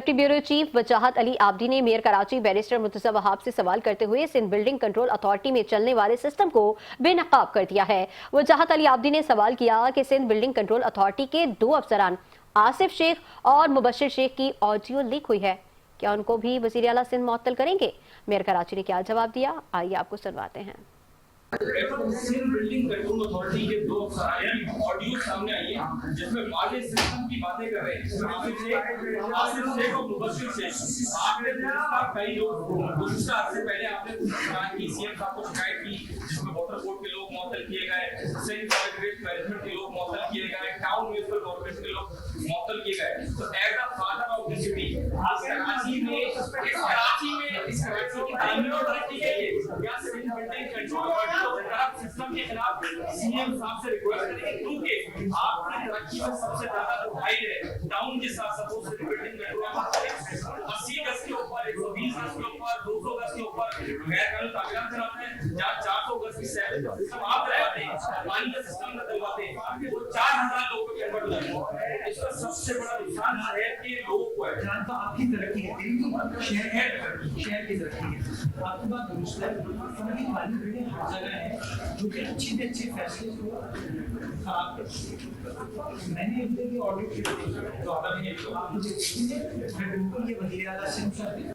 Deputy bureau chief वजाहत Ali Abdi ने mayor Karachi barrister Murtaza Wahab से सवाल करते हुए सिंध बिल्डिंग कंट्रोल अथॉरिटी में चलने वाले सिस्टम को बेनकाब कर दिया है। वजाहत अली आब्दी ने सवाल किया कि सिंध बिल्डिंग कंट्रोल अथॉरिटी के 2 अफसरान आसिफ शेख और मुबशिर शेख की ऑडियो लीक हुई है, क्या उनको भी वजीर आला सिंध मुअत्तल करेंगे? मेयर कराची ने क्या जवाब दिया, आइए आपको सुनवाते हैं। सिंध बिल्डिंग कंट्रोल अथॉरिटी के 2 अफसर ऑडियो सामने आई है जिसमें वाले सिस्टम की बातें कर रहे हैं। आसिफ शेख और मुबशिर शेख आपने कई लोग कुछ अर्से पहले आपने की सीएम साहब को शिकायत की जिसमें वाटर बोर्ड के लोग मुअत्तल किए गए, सिंध सॉलिड मैनेजमेंट के लोग मुअत्तल किए गए, टाउन म्युनिसिपल कॉर्पोरेशन के लोग मुअत्तल किए गए। तो as a father of the city Karachi में इस कराची की तामीर अथॉरिटी के लिए या सिंध बिल्डिंग कंट्रोल सिस्टम के खिलाफ सीएम साहब से रिक्वेस्ट करेंगे क्योंकि आपकी कराची में सबसे ज्यादा जो हाइट है टाउन के साथ सपोज से बिल्डिंग में 80 गज के ऊपर 120 गज के ऊपर 200 गज के ऊपर गैर कानूनी तामीरात कराते हैं, जहाँ 400 गज की सिस्टम आप लगाते हैं, पानी का सिस्टम लगवाते हैं, वो 4000 लोगों को कन्वर्ट हो जाता है। इसका सबसे बड़ा नुकसान शहर के लोगों को है। जहाँ तो आपकी तरक्की है, शहर की तरक्की है। आपकी बात दुरुस्त है, समझिए पानी बिल्डिंग हर जगह है जो कि अच्छे से अच्छे फैसले को खराब कर। मैंने एक ऑडिट की तो आपने बिल्कुल ये वज़ीर आला सिंध साहब